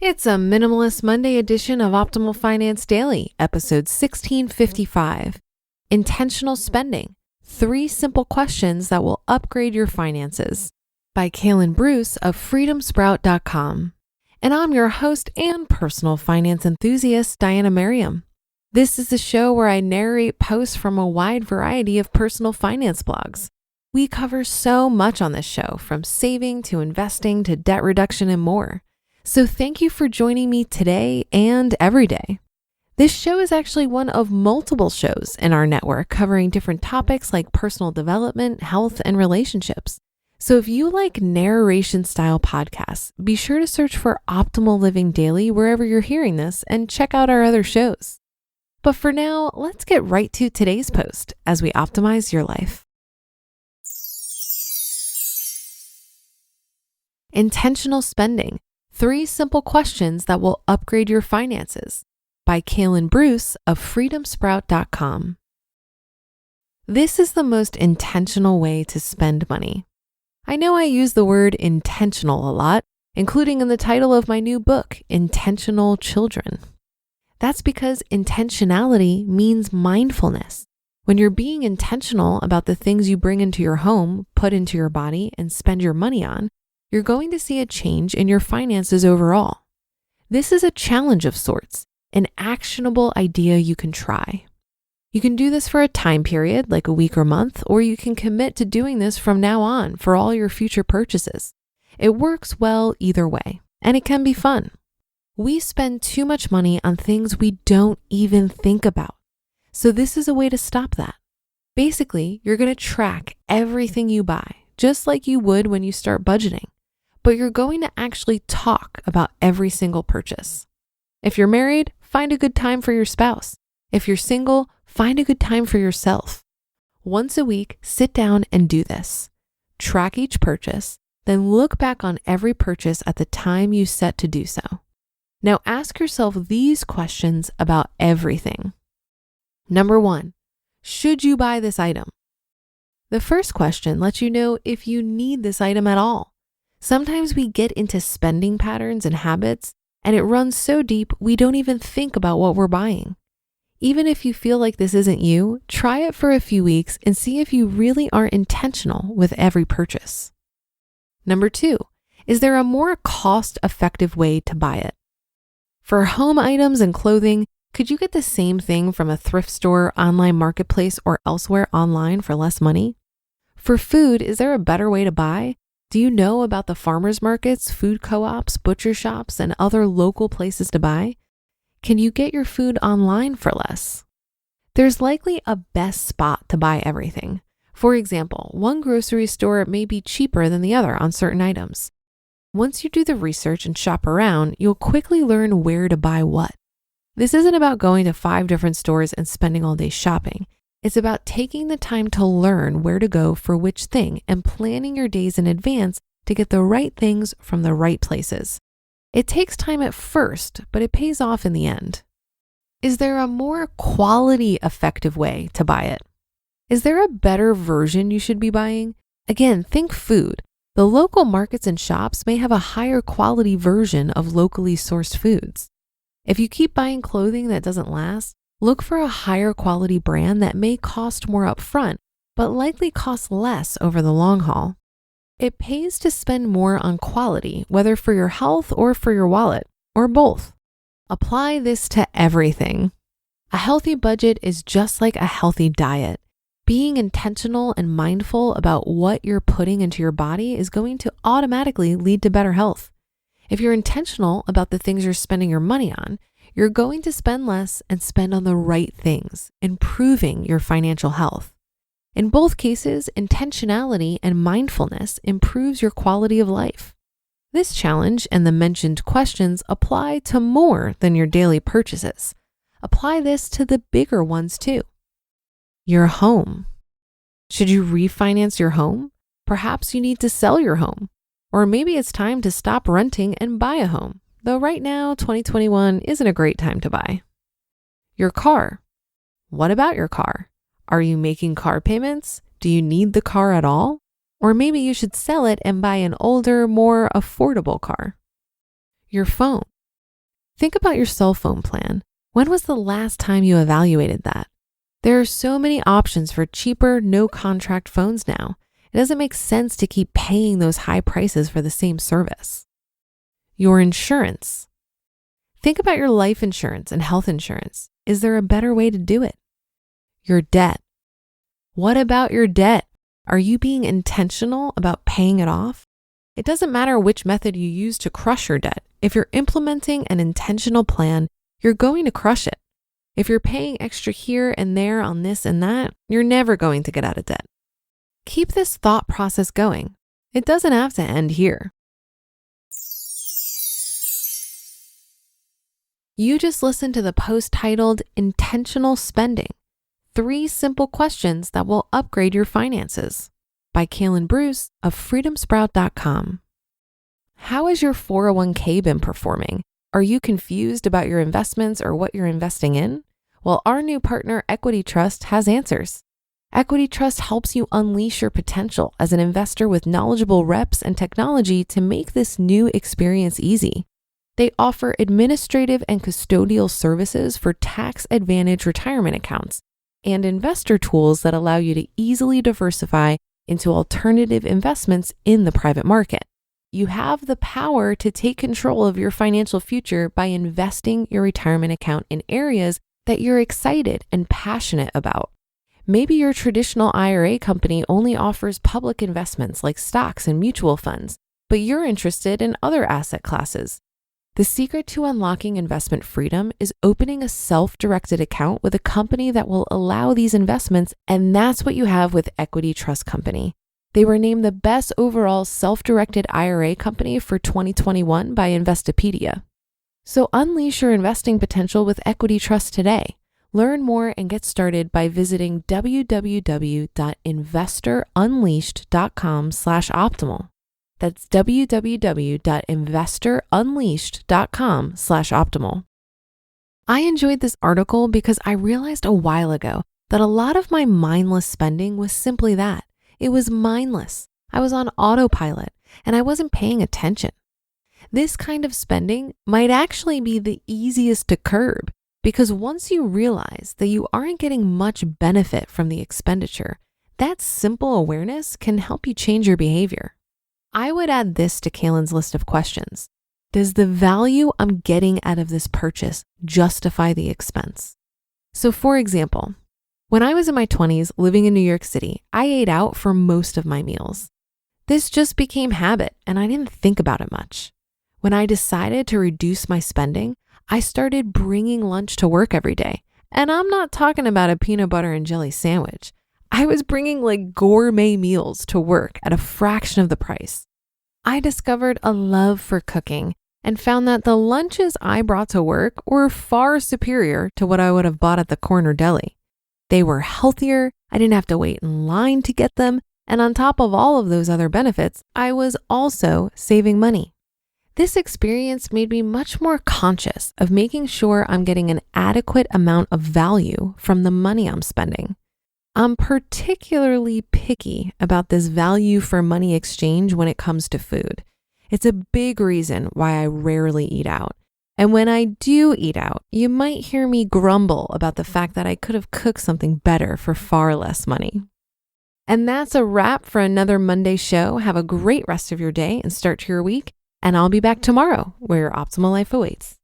It's a Minimalist Monday edition of Optimal Finance Daily, episode 1655. Intentional Spending, 3 Simple Questions That Will Upgrade Your Finances, by Kalen Bruce of freedomsprout.com. And I'm your host and personal finance enthusiast, Diana Merriam. This is the show where I narrate posts from a wide variety of personal finance blogs. We cover so much on this show, from saving to investing to debt reduction and more. So thank you for joining me today and every day. This show is actually one of multiple shows in our network covering different topics like personal development, health, and relationships. So if you like narration style podcasts, be sure to search for Optimal Living Daily wherever you're hearing this and check out our other shows. But for now, let's get right to today's post as we optimize your life. Intentional Spending, 3 Simple Questions That Will Upgrade Your Finances, by Kalen Bruce of freedomsprout.com. This is the most intentional way to spend money. I know I use the word intentional a lot, including in the title of my new book, Intentional Children. That's because intentionality means mindfulness. When you're being intentional about the things you bring into your home, put into your body, and spend your money on, you're going to see a change in your finances overall. This is a challenge of sorts, an actionable idea you can try. You can do this for a time period, like a week or month, or you can commit to doing this from now on for all your future purchases. It works well either way, and it can be fun. We spend too much money on things we don't even think about. So this is a way to stop that. Basically, you're going to track everything you buy, just like you would when you start budgeting. But you're going to actually talk about every single purchase. If you're married, find a good time for your spouse. If you're single, find a good time for yourself. Once a week, sit down and do this. Track each purchase, then look back on every purchase at the time you set to do so. Now ask yourself these questions about everything. Number 1, should you buy this item? The first question lets you know if you need this item at all. Sometimes we get into spending patterns and habits, and it runs so deep we don't even think about what we're buying. Even if you feel like this isn't you, try it for a few weeks and see if you really are intentional with every purchase. Number 2, is there a more cost-effective way to buy it? For home items and clothing, could you get the same thing from a thrift store, online marketplace, or elsewhere online for less money? For food, is there a better way to buy? Do you know about the farmers markets, food co-ops, butcher shops, and other local places to buy? Can you get your food online for less? There's likely a best spot to buy everything. For example, one grocery store may be cheaper than the other on certain items. Once you do the research and shop around, you'll quickly learn where to buy what. This isn't about going to 5 different stores and spending all day shopping. It's about taking the time to learn where to go for which thing and planning your days in advance to get the right things from the right places. It takes time at first, but it pays off in the end. Is there a more quality effective way to buy it? Is there a better version you should be buying? Again, think food. The local markets and shops may have a higher quality version of locally sourced foods. If you keep buying clothing that doesn't last, look for a higher quality brand that may cost more upfront, but likely cost less over the long haul. It pays to spend more on quality, whether for your health or for your wallet, or both. Apply this to everything. A healthy budget is just like a healthy diet. Being intentional and mindful about what you're putting into your body is going to automatically lead to better health. If you're intentional about the things you're spending your money on, you're going to spend less and spend on the right things, improving your financial health. In both cases, intentionality and mindfulness improves your quality of life. This challenge and the mentioned questions apply to more than your daily purchases. Apply this to the bigger ones too. Your home. Should you refinance your home? Perhaps you need to sell your home. Or maybe it's time to stop renting and buy a home. Though right now, 2021 isn't a great time to buy. Your car. What about your car? Are you making car payments? Do you need the car at all? Or maybe you should sell it and buy an older, more affordable car. Your phone. Think about your cell phone plan. When was the last time you evaluated that? There are so many options for cheaper, no-contract phones now. It doesn't make sense to keep paying those high prices for the same service. Your insurance. Think about your life insurance and health insurance. Is there a better way to do it? Your debt. What about your debt? Are you being intentional about paying it off? It doesn't matter which method you use to crush your debt. If you're implementing an intentional plan, you're going to crush it. If you're paying extra here and there on this and that, you're never going to get out of debt. Keep this thought process going. It doesn't have to end here. You just listened to the post titled Intentional Spending: 3 Simple Questions That Will Upgrade Your Finances by Kalen Bruce of freedomsprout.com. How has your 401k been performing? Are you confused about your investments or what you're investing in? Well, our new partner, Equity Trust, has answers. Equity Trust helps you unleash your potential as an investor with knowledgeable reps and technology to make this new experience easy. They offer administrative and custodial services for tax advantage retirement accounts and investor tools that allow you to easily diversify into alternative investments in the private market. You have the power to take control of your financial future by investing your retirement account in areas that you're excited and passionate about. Maybe your traditional IRA company only offers public investments like stocks and mutual funds, but you're interested in other asset classes. The secret to unlocking investment freedom is opening a self-directed account with a company that will allow these investments, and that's what you have with Equity Trust Company. They were named the best overall self-directed IRA company for 2021 by Investopedia. So unleash your investing potential with Equity Trust today. Learn more and get started by visiting www.investorunleashed.com/optimal. That's www.investorunleashed.com/optimal. I enjoyed this article because I realized a while ago that a lot of my mindless spending was simply that. It was mindless. I was on autopilot and I wasn't paying attention. This kind of spending might actually be the easiest to curb because once you realize that you aren't getting much benefit from the expenditure, that simple awareness can help you change your behavior. I would add this to Kalen's list of questions. Does the value I'm getting out of this purchase justify the expense? So for example, when I was in my 20s living in New York City, I ate out for most of my meals. This just became habit and I didn't think about it much. When I decided to reduce my spending, I started bringing lunch to work every day. And I'm not talking about a peanut butter and jelly sandwich. I was bringing like gourmet meals to work at a fraction of the price. I discovered a love for cooking and found that the lunches I brought to work were far superior to what I would have bought at the corner deli. They were healthier, I didn't have to wait in line to get them, and on top of all of those other benefits, I was also saving money. This experience made me much more conscious of making sure I'm getting an adequate amount of value from the money I'm spending. I'm particularly picky about this value for money exchange when it comes to food. It's a big reason why I rarely eat out. And when I do eat out, you might hear me grumble about the fact that I could have cooked something better for far less money. And that's a wrap for another Monday show. Have a great rest of your day and start to your week. And I'll be back tomorrow where your optimal life awaits.